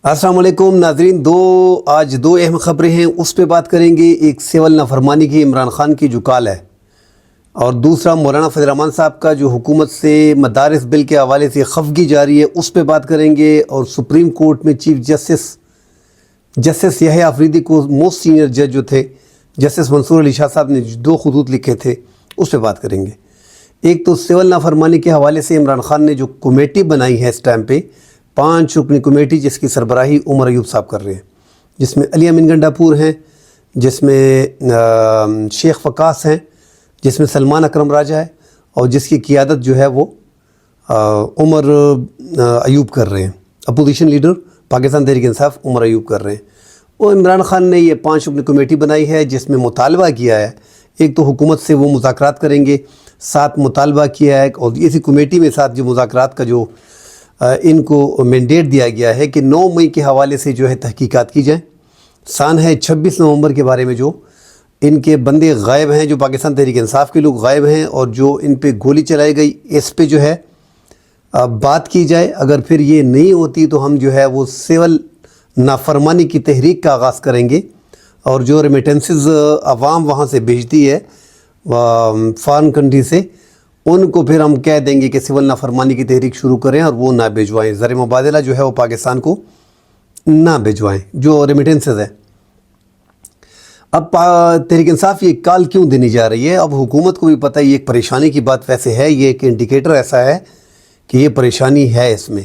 السلام علیکم ناظرین، آج دو اہم خبریں ہیں، اس پہ بات کریں گے۔ ایک سول نافرمانی کی عمران خان کی جو کال ہے، اور دوسرا مولانا فضل الرحمان صاحب کا جو حکومت سے مدارس بل کے حوالے سے خفگی جاری ہے، اس پہ بات کریں گے۔ اور سپریم کورٹ میں چیف جسٹس یحییٰ آفریدی کو موسٹ سینئر جج جو تھے جسٹس منصور علی شاہ صاحب نے دو خطوط لکھے تھے، اس پہ بات کریں گے۔ ایک تو سول نافرمانی کے حوالے سے عمران خان نے جو کمیٹی بنائی ہے اس ٹائم پہ، 5 رکنی کمیٹی، جس کی سربراہی عمر ایوب صاحب کر رہے ہیں، جس میں علی امین گنڈاپور ہیں، جس میں شیخ وقاص ہیں، جس میں سلمان اکرم راجہ ہے، اور جس کی قیادت جو ہے وہ عمر ایوب کر رہے ہیں۔ اپوزیشن لیڈر پاکستان تحریک انصاف عمر ایوب کر رہے ہیں۔ وہ عمران خان نے یہ 5 رکنی کمیٹی بنائی ہے، جس میں مطالبہ کیا ہے، ایک تو حکومت سے وہ مذاکرات کریں گے، ساتھ مطالبہ کیا ہے، اور اسی کمیٹی میں ساتھ جو مذاکرات کا جو ان کو مینڈیٹ دیا گیا ہے کہ 9 مئی کے حوالے سے جو ہے تحقیقات کی جائیں۔ سان ہے 26 نومبر کے بارے میں جو ان کے بندے غائب ہیں، جو پاکستان تحریک انصاف کے لوگ غائب ہیں، اور جو ان پہ گولی چلائی گئی، اس پہ جو ہے بات کی جائے۔ اگر پھر یہ نہیں ہوتی تو ہم جو ہے وہ سول نافرمانی کی تحریک کا آغاز کریں گے، اور جو ریمیٹنسز عوام وہاں سے بھیجتی ہے فارن کنٹری سے، ان کو پھر ہم کہہ دیں گے کہ سول نافرمانی کی تحریک شروع کریں اور وہ نہ بھجوائیں، زر مبادلہ جو ہے وہ پاکستان کو نہ بھجوائیں، جو ریمیٹنسز ہے۔ اب تحریک انصاف یہ کال کیوں دینی جا رہی ہے؟ اب حکومت کو بھی پتہ ہے، یہ ایک پریشانی کی بات ویسے ہے، یہ ایک انڈیکیٹر ایسا ہے کہ یہ پریشانی ہے اس میں،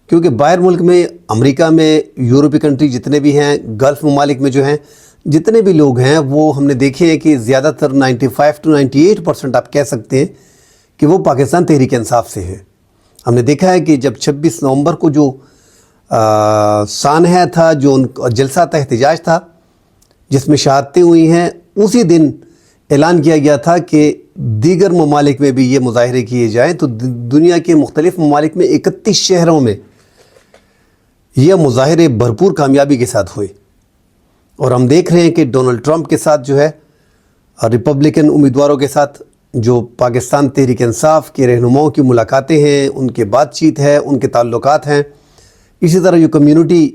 کیونکہ باہر ملک میں، امریکہ میں، یورپی کنٹری جتنے بھی ہیں، گلف ممالک میں جو ہیں، جتنے بھی لوگ ہیں، وہ ہم نے دیکھے ہیں کہ زیادہ تر 95 to 98% آپ کہہ سکتے ہیں کہ وہ پاکستان تحریک انصاف سے ہے۔ ہم نے دیکھا ہے کہ جب 26 نومبر کو جو سانحہ تھا، جو ان جلسہ احتجاج تھا، جس میں شہادتیں ہوئی ہیں، اسی دن اعلان کیا گیا تھا کہ دیگر ممالک میں بھی یہ مظاہرے کیے جائیں۔ تو دنیا کے مختلف ممالک میں 31 شہروں میں یہ مظاہرے بھرپور کامیابی کے ساتھ ہوئے، اور ہم دیکھ رہے ہیں کہ ڈونلڈ ٹرمپ کے ساتھ جو ہے، ریپبلکن امیدواروں کے ساتھ جو پاکستان تحریک انصاف کے رہنماؤں کی ملاقاتیں ہیں، ان کے بات چیت ہے، ان کے تعلقات ہیں۔ اسی طرح جو کمیونٹی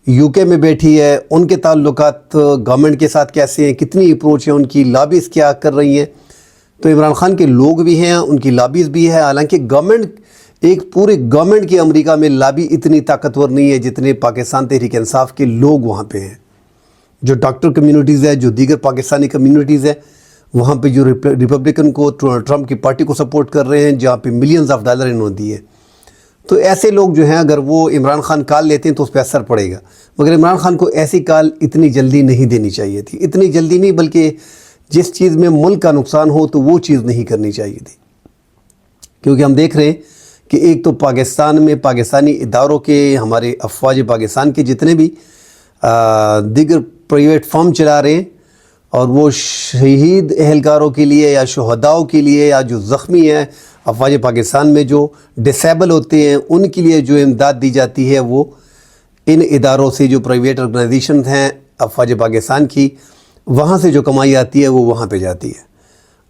یو کے میں بیٹھی ہے، ان کے تعلقات گورنمنٹ کے ساتھ کیسے ہیں، کتنی اپروچ ہے ان کی، لابیز کیا کر رہی ہیں۔ تو عمران خان کے لوگ بھی ہیں، ان کی لابیز بھی ہے، حالانکہ گورنمنٹ، ایک پورے گورنمنٹ کی امریکہ میں لابی اتنی طاقتور نہیں ہے جتنے پاکستان تحریک انصاف کے لوگ وہاں پہ ہیں۔ جو ڈاکٹر کمیونٹیز ہے، جو دیگر پاکستانی کمیونٹیز ہے، وہاں پہ جو ریپبلکن کو، ٹرمپ کی پارٹی کو سپورٹ کر رہے ہیں، جہاں پہ ملینز آف ڈالر انہوں نے دیے، تو ایسے لوگ جو ہیں، اگر وہ عمران خان کال لیتے ہیں تو اس پہ اثر پڑے گا۔ مگر عمران خان کو ایسی کال اتنی جلدی نہیں دینی چاہیے تھی، اتنی جلدی نہیں، بلکہ جس چیز میں ملک کا نقصان ہو تو وہ چیز نہیں کرنی چاہیے تھی، کیونکہ ہم دیکھ رہے ہیں کہ ایک تو پاکستان میں پاکستانی اداروں کے، ہمارے افواج پاکستان کے جتنے بھی دیگر پرائیویٹ فرم چلا رہے ہیں، اور وہ شہید اہلکاروں کے لیے یا شہداؤں کے لیے، یا جو زخمی ہیں افواج پاکستان میں، جو ڈسیبل ہوتے ہیں، ان کے لیے جو امداد دی جاتی ہے، وہ ان اداروں سے، جو پرائیویٹ آرگنائزیشنز ہیں افواج پاکستان کی، وہاں سے جو کمائی آتی ہے وہ وہاں پہ جاتی ہے۔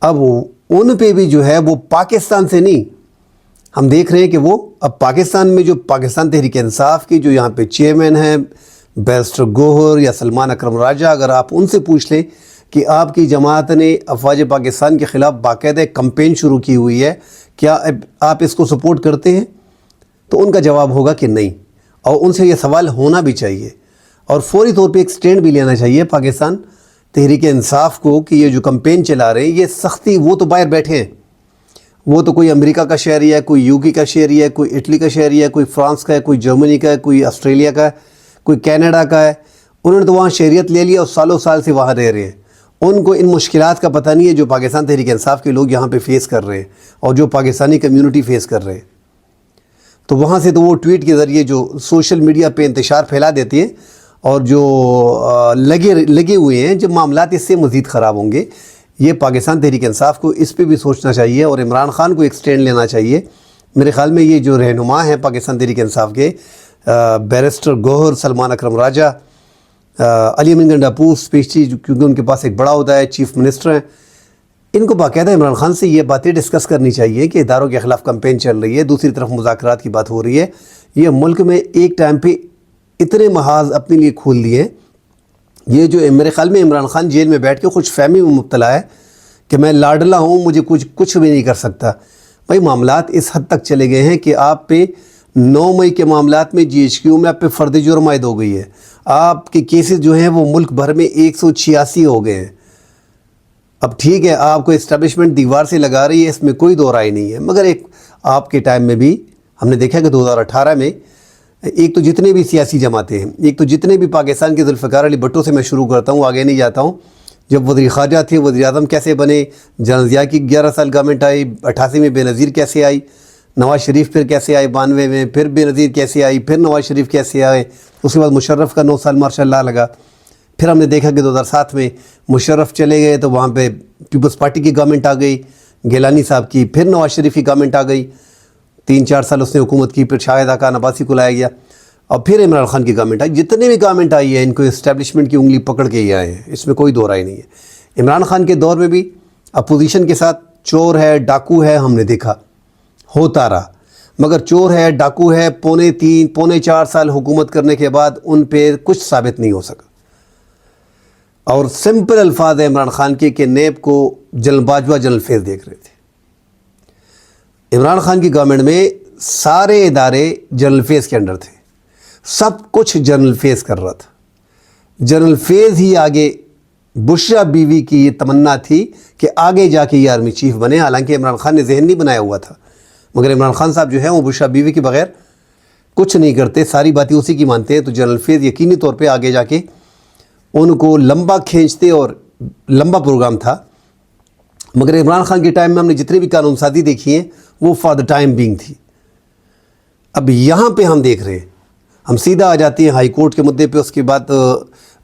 اب ان پہ بھی جو ہے وہ پاکستان سے نہیں، ہم دیکھ رہے ہیں کہ وہ اب پاکستان میں جو پاکستان تحریک انصاف کی جو یہاں پہ چیئرمین ہیں بیرسٹر گوہر یا سلمان اکرم راجہ، اگر آپ ان سے پوچھ لیں کہ آپ کی جماعت نے افواج پاکستان کے خلاف باقاعدہ کمپین شروع کی ہوئی ہے، کیا آپ اس کو سپورٹ کرتے ہیں؟ تو ان کا جواب ہوگا کہ نہیں، اور ان سے یہ سوال ہونا بھی چاہیے، اور فوری طور پہ ایک سٹینڈ بھی لینا چاہیے پاکستان تحریک انصاف کو کہ یہ جو کمپین چلا رہے ہیں، یہ سختی، وہ تو باہر بیٹھے ہیں، وہ تو کوئی امریکہ کا شہری ہے، کوئی یو کے کا شہری ہے، کوئی اٹلی کا شہری ہے، کوئی فرانس کا ہے، کوئی جرمنی کا ہے، کوئی آسٹریلیا کا ہے، کوئی کینیڈا کا ہے، انہوں نے تو وہاں شہریت لے لیا اور سالوں سال سے وہاں رہ رہے ہیں۔ ان کو ان مشکلات کا پتہ نہیں ہے جو پاکستان تحریک انصاف کے لوگ یہاں پہ فیس کر رہے ہیں، اور جو پاکستانی کمیونٹی فیس کر رہے ہیں۔ تو وہاں سے تو وہ ٹویٹ کے ذریعے جو سوشل میڈیا پہ انتشار پھیلا دیتے ہیں، اور جو لگے ہوئے ہیں، جب معاملات اس سے مزید خراب ہوں گے۔ یہ پاکستان تحریک انصاف کو اس پہ بھی سوچنا چاہیے، اور عمران خان کو ایک سٹینڈ لینا چاہیے۔ میرے خیال میں یہ جو رہنما ہیں پاکستان تحریک انصاف کے، بیرسٹر گوہر، سلمان اکرم راجہ، علی امین گنڈاپور اسپیشلی، کیونکہ ان کے پاس ایک بڑا عہدہ ہے، چیف منسٹر ہیں، ان کو باقاعدہ عمران خان سے یہ باتیں ڈسکس کرنی چاہیے کہ اداروں کے خلاف کمپین چل رہی ہے، دوسری طرف مذاکرات کی بات ہو رہی ہے۔ یہ ملک میں ایک ٹائم پہ اتنے محاذ اپنے لیے کھول دیے ہیں. یہ جو میرے خیال میں عمران خان جیل میں بیٹھ کے خوش فہمی میں مبتلا ہے کہ میں لاڈلا ہوں, مجھے کچھ بھی نہیں کر سکتا. بھائی معاملات اس حد تک چلے گئے ہیں کہ آپ پہ 9 مئی کے معاملات میں GHQ میں آپ پہ فرد جرم عائد ہو گئی ہے. آپ کے کیسز جو ہیں وہ ملک بھر میں 186 ہو گئے ہیں. اب ٹھیک ہے آپ کو اسٹیبلشمنٹ دیوار سے لگا رہی ہے, اس میں کوئی دو رائے نہیں ہے, مگر ایک آپ کے ٹائم میں بھی ہم نے دیکھا کہ 2018 میں ایک تو جتنے بھی سیاسی جماعتیں ہیں, ایک تو جتنے بھی پاکستان کے ذوالفقار علی بھٹو سے میں شروع کرتا ہوں, آگے نہیں جاتا ہوں. جب وزیر خارجہ تھے, وزیر اعظم کیسے بنے, جنرل ضیاء کی 11 سال گورنمنٹ آئی, 88 میں بے نظیر کیسے آئی, نواز شریف پھر کیسے آئے 92 میں, پھر بے نظیر کیسے آئی, پھر نواز شریف کیسے آئے, اس کے بعد مشرف کا 9 سال ماشاء اللہ لگا. پھر ہم نے دیکھا کہ 2007 میں مشرف چلے گئے تو وہاں پہ پیپلز پارٹی کی گورنمنٹ آ گئی, گیلانی صاحب کی, پھر نواز شریف کی گورنمنٹ آ گئی, 3-4 سال اس نے حکومت کی, پھر شاہد خاقان عباسی کو لایا گیا, اور پھر عمران خان کی گورنمنٹ آئی. جتنے بھی گورنمنٹ آئی ہے ان کو اسٹیبلشمنٹ کی انگلی پکڑ کے ہی آئے ہیں, اس میں کوئی دو رائے نہیں ہے. عمران خان کے دور میں بھی اپوزیشن کے ساتھ چور ہے, ڈاکو ہے, ہم نے دیکھا ہوتا رہا, مگر چور ہے, ڈاکو ہے, 3.25-4 سال حکومت کرنے کے بعد ان پہ کچھ ثابت نہیں ہو سکا. اور سمپل الفاظ ہے عمران خان کے کہ نیب کو جنرل باجوہ جنرل فیض دیکھ رہے تھے. عمران خان کی گورنمنٹ میں سارے ادارے جنرل فیض کے انڈر تھے, سب کچھ جنرل فیض کر رہا تھا. جنرل فیض ہی آگے, بشرا بیوی کی یہ تمنا تھی کہ آگے جا کے یہ آرمی چیف بنے, حالانکہ عمران خان نے ذہن نہیں بنایا ہوا تھا, مگر عمران خان صاحب جو ہیں وہ بشرا بیوی کے بغیر کچھ نہیں کرتے, ساری باتیں اسی کی مانتے ہیں. تو جنرل فیض یقینی طور پہ آگے جا کے ان کو لمبا کھینچتے, اور لمبا پروگرام تھا. مگر عمران خان کے ٹائم میں ہم نے جتنی بھی قانون سازی دیکھی ہیں وہ فار دا ٹائم بینگ تھی. اب یہاں پہ ہم دیکھ رہے ہیں, ہم سیدھا آ جاتے ہیں ہائی کورٹ کے مدعے پہ, اس کے بعد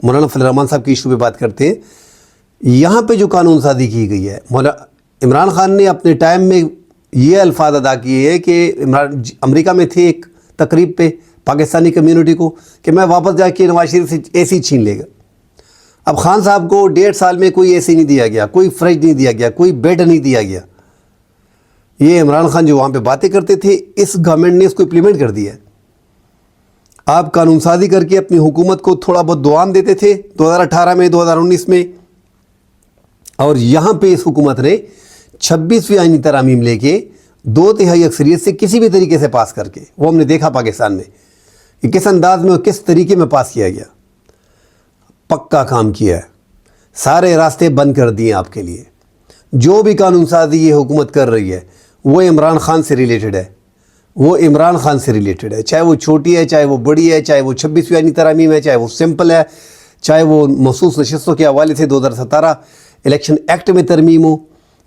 مولانا فضل الرحمان صاحب کی ایشو پہ بات کرتے ہیں. یہاں پہ جو قانون سازی کی گئی ہے, عمران خان نے اپنے ٹائم میں یہ الفاظ ادا کیے ہیں کہ امریکہ میں تھے ایک تقریب پہ پاکستانی کمیونٹی کو کہ میں واپس جا کے نواز شریف سے اے سی چھین لے گا. اب خان صاحب کو 1.5 سال میں کوئی اے سی نہیں دیا گیا, کوئی فریج نہیں دیا گیا, کوئی بیڈ نہیں دیا گیا. یہ عمران خان جو وہاں پہ باتیں کرتے تھے, اس گورنمنٹ نے اس کو امپلیمنٹ کر دیا ہے. آپ قانون سازی کر کے اپنی حکومت کو تھوڑا بہت دوام دیتے تھے 2018 میں, 2019 میں, اور یہاں پہ اس حکومت نے 26ویں آئینی ترامیم لے کے 2/3 اکثریت سے کسی بھی طریقے سے پاس کر کے, وہ ہم نے دیکھا پاکستان میں کہ کس انداز میں اور کس طریقے میں پاس کیا گیا. پکا کام کیا ہے, سارے راستے بند کر دیے آپ کے لیے. جو بھی قانون سازی یہ حکومت کر رہی ہے وہ عمران خان سے ریلیٹڈ ہے, وہ عمران خان سے ریلیٹڈ ہے, چاہے وہ چھوٹی ہے, چاہے وہ بڑی ہے, چاہے وہ 26ویں آئینی ترامیم ہے, چاہے وہ سمپل ہے, چاہے وہ مخصوص نشستوں کے حوالے سے 2017 الیکشن ایکٹ میں ترمیم ہو,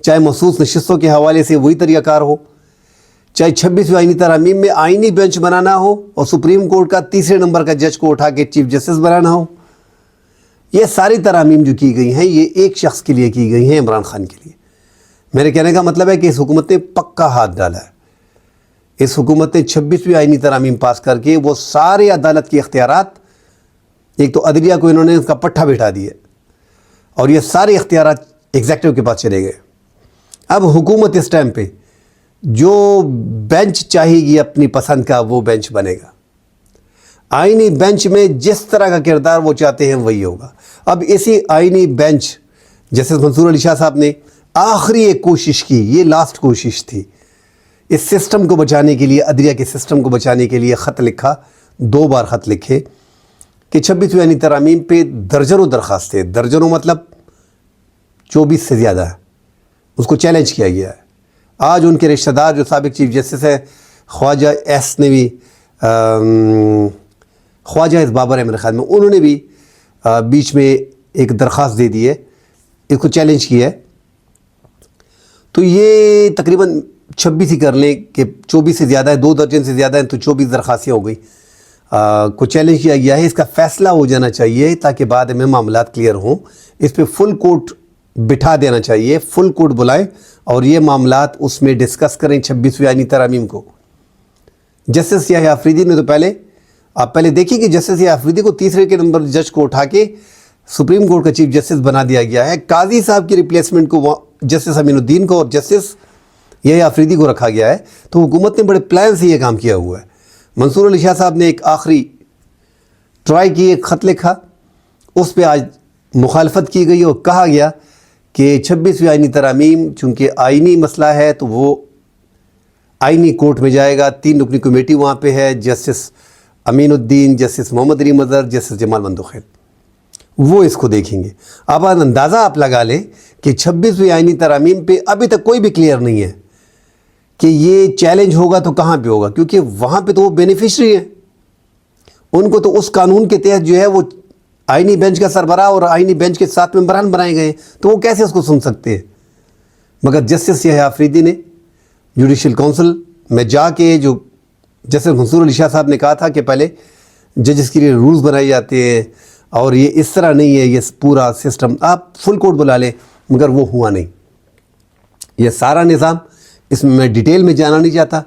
چاہے مخصوص نشستوں کے حوالے سے وہی طریقہ کار ہو, چاہے 26ویں آئینی ترامیم میں آئینی بینچ بنانا ہو اور سپریم کورٹ کا 3 نمبر کا جج کو اٹھا کے چیف جسٹس بنانا ہو. یہ ساری ترامیم جو کی گئی ہیں یہ ایک شخص کے لیے کی گئی ہیں, عمران خان کے لیے. میرے کہنے کا مطلب ہے کہ اس حکومت نے پکا ہاتھ ڈالا ہے. اس حکومت نے 26ویں آئینی ترامیم پاس کر کے وہ سارے عدالت کے اختیارات, ایک تو عدلیہ کو انہوں نے اس کا پٹھا بٹھا دیا, اور یہ سارے اختیارات ایگزیکٹو کے پاس چلے گئے. اب حکومت اس ٹائم پہ جو بینچ چاہے گی اپنی پسند کا وہ بینچ بنے گا. آئینی بینچ میں جس طرح کا کردار وہ چاہتے ہیں وہی ہوگا. اب اسی آئینی بینچ جسٹس منصور علی شاہ صاحب نے آخری ایک کوشش کی, یہ لاسٹ کوشش تھی, اس سسٹم کو بچانے کے لیے, عدلیہ کے سسٹم کو بچانے کے لیے خط لکھا, 2 بار خط لکھے کہ 26ویں آئینی ترامیم پہ درجنوں درخواستیں, درجنوں مطلب 24 سے زیادہ ہے, اس کو چیلنج کیا گیا ہے. آج ان کے رشتہ دار جو سابق چیف جسٹس ہے خواجہ ایس نے بھی, خواجہ ایس بابر ہے میرے خیال میں, انہوں نے بھی بیچ میں ایک درخواست دے دی ہے, اس کو چیلنج کیا ہے. تو یہ تقریباً 26 ہی کر لیں کہ 24 سے زیادہ ہے, 2 درجن سے زیادہ ہیں تو 24 درخواستیں ہو گئی. کو چیلنج کیا گیا ہے, اس کا فیصلہ ہو جانا چاہیے تاکہ بعد میں معاملات کلیئر ہوں. اس پہ فل کورٹ بٹھا دینا چاہیے, فل کورٹ بلائیں اور یہ معاملات اس میں ڈسکس کریں 26ویں آئینی ترامیم کو. جسٹس یحییٰ آفریدی نے تو آپ پہلے دیکھیں کہ جسٹس یحییٰ آفریدی کو 3 کے نمبر جج کو اٹھا کے سپریم کورٹ کا چیف جسٹس بنا دیا گیا ہے. قاضی صاحب کی ریپلیسمنٹ کو جسٹس امین الدین کو اور جسٹس یحییٰ آفریدی کو رکھا گیا ہے. تو حکومت نے بڑے پلان سے یہ کام کیا ہوا ہے. منصور علی شاہ صاحب نے ایک آخری ٹرائی کی، ایک خط لکھا، اس پہ آج مخالفت کی گئی اور کہا گیا کہ 26ویں آئینی ترامیم چونکہ آئینی مسئلہ ہے تو وہ آئینی کورٹ میں جائے گا. 3 رکنی کمیٹی وہاں پہ ہے، جسٹس امین الدین، جسٹس محمد علی مظہر، جسٹس جمال بندوخیل، وہ اس کو دیکھیں گے. اب اندازہ آپ لگا لیں کہ 26ویں آئینی ترامیم پہ ابھی تک کوئی بھی کلیئر نہیں ہے کہ یہ چیلنج ہوگا تو کہاں پہ ہوگا، کیونکہ وہاں پہ تو وہ بینیفیشری ہیں. ان کو تو اس قانون کے تحت جو ہے وہ آئینی بینچ کا سربراہ اور آئینی بینچ کے 7 ممبران بنائے گئے، تو وہ کیسے اس کو سن سکتے ہیں. مگر جسٹس یحییٰ آفریدی نے جوڈیشل کونسل میں جا کے، جو جسٹس منصور علی شاہ صاحب نے کہا تھا کہ پہلے ججز کے لیے رولز بنائے جاتے ہیں اور یہ اس طرح نہیں ہے، یہ پورا سسٹم آپ فل کورٹ بلا لیں، مگر وہ ہوا نہیں. یہ سارا نظام، اس میں ڈیٹیل میں جانا نہیں چاہتا،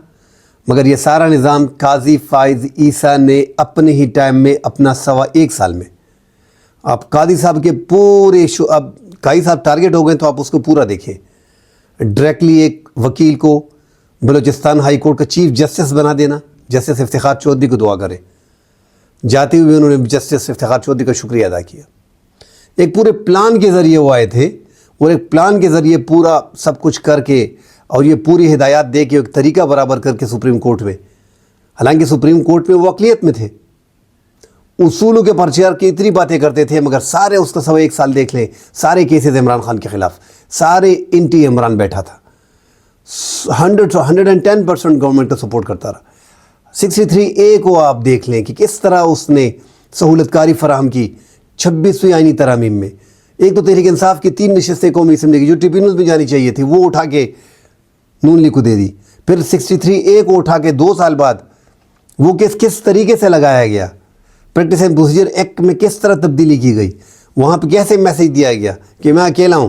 مگر یہ سارا نظام قاضی فائز عیسیٰ نے اپنے ہی ٹائم میں اپنا 1.25 سال میں، آپ قاضی صاحب کے پورے اب قاضی صاحب ٹارگٹ ہو گئے تو آپ اس کو پورا دیکھیں. ڈائریکٹلی ایک وکیل کو بلوچستان ہائی کورٹ کا چیف جسٹس بنا دینا، جسٹس افتخار چودھری کو دعا کریں. جاتے ہوئے انہوں نے جسٹس افتخار چودھری کا شکریہ ادا کیا. ایک پورے پلان کے ذریعے وہ آئے تھے اور ایک پلان کے ذریعے پورا سب کچھ کر کے اور یہ پوری ہدایات دے کے ایک طریقہ برابر کر کے سپریم کورٹ میں، حالانکہ سپریم کورٹ میں وہ اقلیت میں تھے، اصولوں کے پرچار کی اتنی باتیں کرتے تھے، مگر سارے اس کا 1.25 سال دیکھ لیں، سارے کیسز عمران خان کے خلاف، سارے انٹی عمران بیٹھا تھا، 110% گورنمنٹ کا سپورٹ کرتا رہا. 63A کو آپ دیکھ لیں کہ کس طرح اس نے سہولت کاری فراہم کی 26ویں آئینی ترامیم میں. ایک تو تحریک انصاف کی 3 نشستیں قومی اسمبلی کی جو ٹریبیونلز میں جانی چاہیے تھی، وہ اٹھا کے نون لیگ کو دے دی. پھر 63A کو اٹھا کے 2 سال بعد وہ کس طریقے سے لگایا گیا، پریکٹس اینڈ پروسیجر ایکٹ میں کس طرح تبدیلی کی گئی، وہاں پہ کیسے میسیج دیا گیا کہ میں اکیلا ہوں،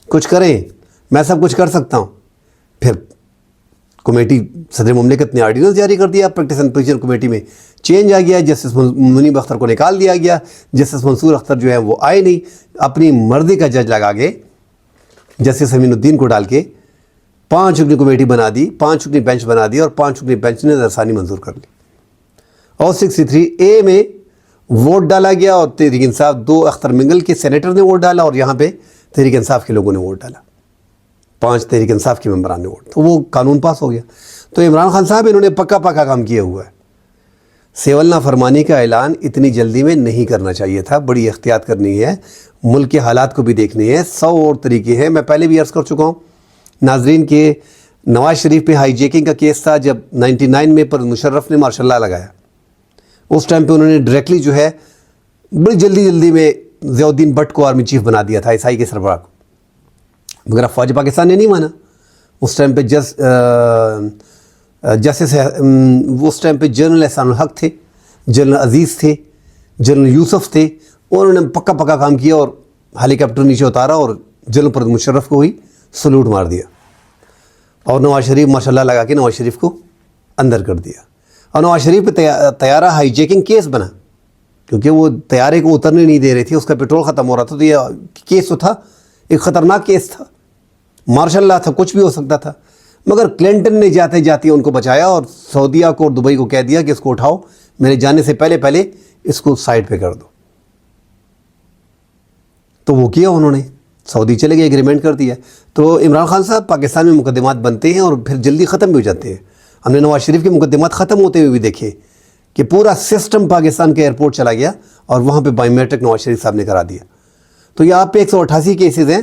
کچھ کریں، میں سب کچھ کر سکتا ہوں. پھر کمیٹی صدر مملکت نے آرڈیننس جاری کر دیا، پریکٹس اینڈ پروسیجر کمیٹی میں چینج آ گیا، جسٹس منیب اختر کو نکال دیا گیا، جسٹس منصور اختر جو ہے وہ آئے نہیں، اپنی مرضی کا جج لگا کے جسٹس امین الدین کو ڈال کے 5 رکنی کمیٹی بنا دی، 5 رکنی بینچ بنا دی اور 5 رکنی بینچ نے نظرثانی منظور کر لی. اور 63A میں ووٹ ڈالا گیا اور تحریک انصاف 2 اختر منگل کے سینیٹر نے ووٹ ڈالا اور یہاں پہ تحریک انصاف کے لوگوں نے ووٹ ڈالا، 5 تحریک انصاف کے ممبران نے ووٹ، تو وہ قانون پاس ہو گیا. تو عمران خان صاحب انہوں نے پکا کام کیا ہوا ہے. سیول نافرمانی کا اعلان اتنی جلدی میں نہیں کرنا چاہیے تھا، بڑی احتیاط کرنی ہے، ملک کے حالات کو بھی دیکھنی ہے، 100 اور طریقے ہیں. میں پہلے بھی عرض کر چکا ہوں ناظرین کے نواز شریف پہ ہائی جیکنگ کا کیس تھا، جب 99 میں پر مشرف نے مارشاء اللہ لگایا، اس ٹائم پہ انہوں نے ڈائریکٹلی جو ہے بڑی جلدی میں ضیاء الدین بٹ کو آرمی چیف بنا دیا تھا، عیسائی کے سربراہ کو، مگر افواج پاکستان نے نہیں مانا. اس ٹائم پہ جسٹس اس ٹائم پہ جنرل احسان الحق تھے، جنرل عزیز تھے، جنرل یوسف تھے، اور انہوں نے پکا کام کیا اور ہیلی کاپٹر نیچے اتارا اور جنرل پرویز مشرف کو ہی سلوٹ مار دیا اور نواز شریف ماشاء اللہ لگا کے نواز شریف کو اندر کر دیا. اور نواز شریف پہ طیارہ ہائی جیکنگ کیس بنا کیونکہ وہ طیارے کو اترنے نہیں دے رہے تھے، اس کا پیٹرول ختم ہو رہا تھا، تو یہ کیس تو تھا، ایک خطرناک کیس تھا، مارشاء اللہ تھا، کچھ بھی ہو سکتا تھا. مگر کلنٹن نے جاتے ان کو بچایا اور سعودیہ کو اور دبئی کو کہہ دیا کہ اس کو اٹھاؤ، میرے جانے سے پہلے اس کو سائڈ پہ کر دو. تو وہ کیا انہوں نے، سعودی چلے گئے، ایگریمنٹ کر دیا. تو عمران خان صاحب پاکستان میں مقدمات بنتے ہیں اور پھر جلدی ختم بھی ہو جاتے ہیں. ہم نے نواز شریف کے مقدمات ختم ہوتے ہوئے بھی دیکھے کہ پورا سسٹم پاکستان کے ایئرپورٹ چلا گیا اور وہاں پہ بائیو میٹرک نواز شریف صاحب نے کرا دیا. تو یہ آپ پہ 188 کیسز ہیں،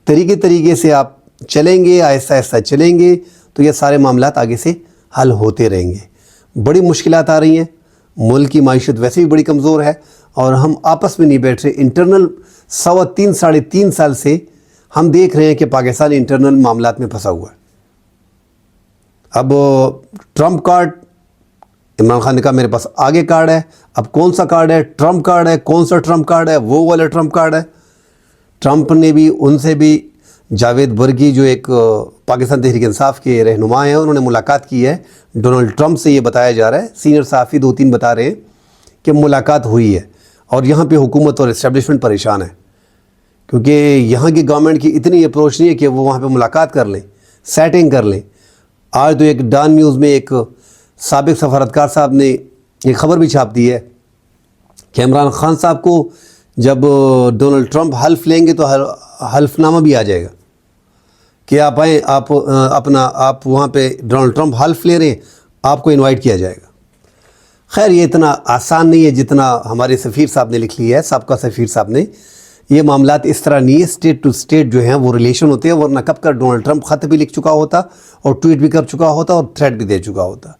طریقے سے آپ چلیں گے، آہستہ چلیں گے تو یہ سارے معاملات آگے سے حل ہوتے رہیں گے. بڑی مشکلات آ رہی ہیں، ملک کی معیشت ویسے بھی بڑی کمزور ہے اور ہم آپس میں نہیں بیٹھ رہے. انٹرنل 3.5 سال سے ہم دیکھ رہے ہیں کہ پاکستان انٹرنل معاملات میں پھنسا ہوا ہے. اب ٹرمپ کارڈ، عمران خان نے کہا میرے پاس آگے کارڈ ہے، اب کون سا کارڈ ہے؟ ٹرمپ کارڈ ہے. کون سا ٹرمپ کارڈ ہے؟ وہ والا ٹرمپ کارڈ ہے. ٹرمپ نے بھی ان سے بھی جاوید برگی جو ایک پاکستان تحریک انصاف کے رہنما ہیں، انہوں نے ملاقات کی ہے ڈونلڈ ٹرمپ سے. یہ بتایا جا رہا ہے، سینئر صحافی 2-3 بتا رہے ہیں کہ ملاقات ہوئی ہے اور یہاں پہ حکومت اور اسٹیبلشمنٹ پریشان ہے کیونکہ یہاں کی گورنمنٹ کی اتنی اپروچ نہیں ہے کہ وہ وہاں پہ ملاقات کر لیں، سیٹنگ کر لیں. آج تو ایک ڈان نیوز میں ایک سابق سفارتکار صاحب نے ایک خبر بھی چھاپ دی ہے کہ عمران خان صاحب کو جب ڈونلڈ ٹرمپ حلف لیں گے تو حلف نامہ بھی آ جائے گا کہ آپ آئیں، آپ وہاں پہ ڈونلڈ ٹرمپ حلف لے رہے ہیں، آپ کو انوائٹ کیا جائے گا۔ خیر یہ اتنا آسان نہیں ہے جتنا ہمارے سفیر صاحب نے لکھ لیا ہے، سابقہ سفیر صاحب نے۔ یہ معاملات اس طرح نہیں ہے، اسٹیٹ ٹو اسٹیٹ جو ہیں وہ ریلیشن ہوتے ہیں، ورنہ کب کا ڈونلڈ ٹرمپ خط بھی لکھ چکا ہوتا اور ٹویٹ بھی کر چکا ہوتا اور تھریٹ بھی دے چکا ہوتا،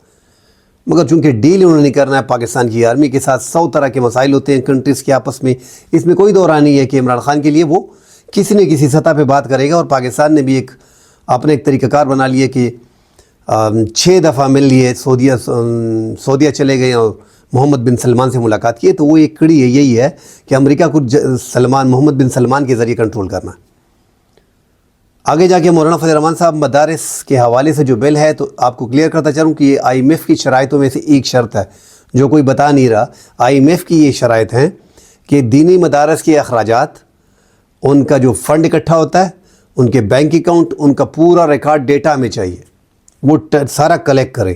مگر چونکہ ڈیل انہوں نے کرنا ہے پاکستان کی آرمی کے ساتھ، 100 طرح کے مسائل ہوتے ہیں کنٹریز کے آپس میں، اس میں کوئی دو رائے نہیں ہے کہ عمران خان کے لیے وہ کسی نہ کسی سطح پہ بات کرے گا، اور پاکستان نے بھی اپنے ایک طریقہ کار بنا لیا کہ 6 دفعہ مل لیے، سعودیہ چلے گئے اور محمد بن سلمان سے ملاقات کیے، تو وہ ایک کڑی ہے، یہی ہے کہ امریکہ کو محمد بن سلمان کے ذریعے کنٹرول کرنا۔ آگے جا کے مولانا فضل الرحمان صاحب مدارس کے حوالے سے جو بل ہے، تو آپ کو کلیئر کرتا چلوں کہ یہ IMF کی شرائطوں میں سے ایک شرط ہے جو کوئی بتا نہیں رہا۔ IMF کی یہ شرائط ہیں کہ دینی مدارس کے اخراجات، ان کا جو فنڈ اکٹھا ہوتا ہے، ان کے بینک اکاؤنٹ، ان کا پورا ریکارڈ ڈیٹا میں چاہیے، وہ سارا کلیکٹ کرے،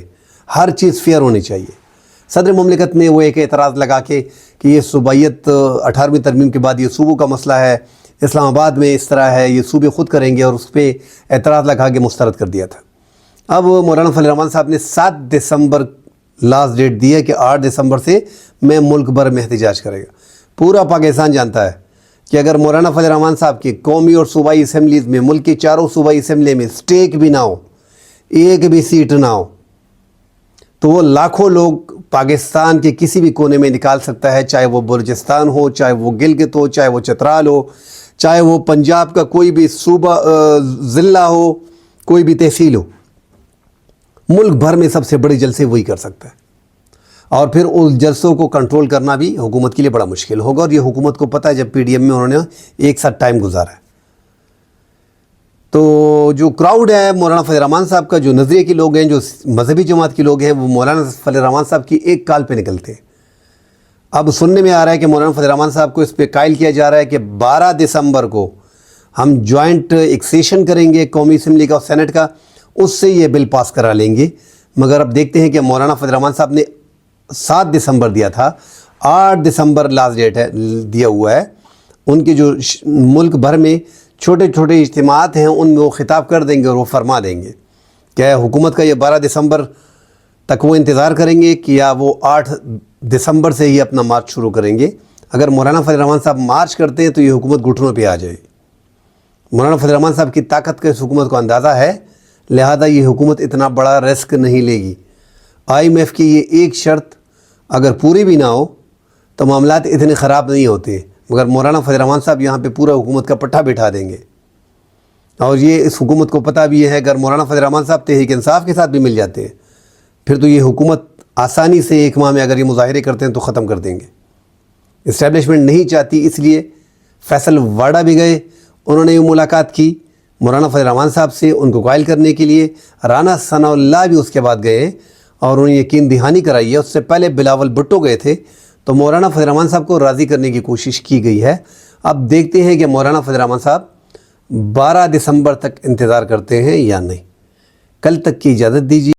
ہر چیز فیئر ہونی چاہیے۔ صدر مملکت نے وہ ایک اعتراض لگا کہ یہ صوبائیت 18ویں ترمیم کے بعد یہ صوبوں کا مسئلہ ہے، اسلام آباد میں اس طرح ہے، یہ صوبے خود کریں گے، اور اس پہ اعتراض لگا کے مسترد کر دیا تھا۔ اب مولانا فضل الرحمان صاحب نے 7 دسمبر لاسٹ ڈیٹ دی ہے کہ 8 دسمبر سے میں ملک بھر میں احتجاج کرے گا۔ پورا پاکستان جانتا ہے کہ اگر مولانا فضل الرحمان صاحب کی قومی اور صوبائی اسمبلیز میں، ملک کی 4 صوبائی اسمبلی میں اسٹیک بھی نہ ہو، ایک بھی سیٹ نہ ہو، تو وہ لاکھوں لوگ پاکستان کے کسی بھی کونے میں نکال سکتا ہے، چاہے وہ بلوچستان ہو، چاہے وہ گلگت ہو، چاہے وہ چترال ہو، چاہے وہ پنجاب کا کوئی بھی صوبہ ضلع ہو، کوئی بھی تحصیل ہو، ملک بھر میں سب سے بڑے جلسے وہی کر سکتا ہے، اور پھر اس جلسوں کو کنٹرول کرنا بھی حکومت کے لیے بڑا مشکل ہوگا، اور یہ حکومت کو پتہ ہے جب PDM میں انہوں نے ایک ساتھ ٹائم گزارا ہے۔ تو جو کراؤڈ ہے مولانا فضل الرحمان صاحب کا، جو نظریے کے لوگ ہیں، جو مذہبی جماعت کے لوگ ہیں، وہ مولانا فضل الرحمان صاحب کی ایک کال پہ نکلتے ہیں۔ اب سننے میں آ رہا ہے کہ مولانا فضل الرحمان صاحب کو اس پہ قائل کیا جا رہا ہے کہ 12 دسمبر کو ہم جوائنٹ ایک سیشن کریں گے قومی اسمبلی کا اور سینٹ کا، اس سے یہ بل پاس کرا لیں گے۔ مگر اب دیکھتے ہیں کہ مولانا فضل الرحمان صاحب نے 7 دسمبر دیا تھا، 8 دسمبر لاسٹ ڈیٹ ہے دیا ہوا ہے۔ ان کے جو ملک بھر میں چھوٹے چھوٹے اجتماعات ہیں، ان میں وہ خطاب کر دیں گے اور وہ فرما دیں گے کہ حکومت کا یہ 12 دسمبر تک وہ انتظار کریں گے کہ یا وہ 8 دسمبر سے ہی اپنا مارچ شروع کریں گے۔ اگر مولانا فضل الرحمان صاحب مارچ کرتے ہیں تو یہ حکومت گھٹنوں پہ آ جائے گی۔ مولانا فضل الرحمان صاحب کی طاقت کا اس حکومت کو اندازہ ہے، لہذا یہ حکومت اتنا بڑا رسک نہیں لے گی۔ IMF کی یہ ایک شرط اگر پوری بھی نہ ہو تو معاملات اتنے خراب نہیں ہوتے، مگر مولانا فضل الرحمان صاحب یہاں پہ پورا حکومت کا پٹھا بٹھا دیں گے، اور یہ اس حکومت کو پتہ بھی ہے اگر مولانا فضل الرحمان صاحب تحریک انصاف کے ساتھ بھی مل جاتے ہیں پھر تو یہ حکومت آسانی سے 1 ماہ میں اگر یہ مظاہرے کرتے ہیں تو ختم کر دیں گے۔ اسٹیبلشمنٹ نہیں چاہتی، اس لیے فیصل واڈا بھی گئے، انہوں نے ملاقات کی مولانا فضل الرحمان صاحب سے ان کو قائل کرنے کے لیے۔ رانا ثناء اللہ بھی اس کے بعد گئے اور انہیں یقین دہانی کرائی ہے۔ اس سے پہلے بلاول بھٹو گئے تھے، تو مولانا فضل الرحمان صاحب کو راضی کرنے کی کوشش کی گئی ہے۔ اب دیکھتے ہیں کہ مولانا فضل الرحمان صاحب 12 دسمبر تک انتظار کرتے ہیں یا نہیں۔ کل تک کی اجازت دیجیے۔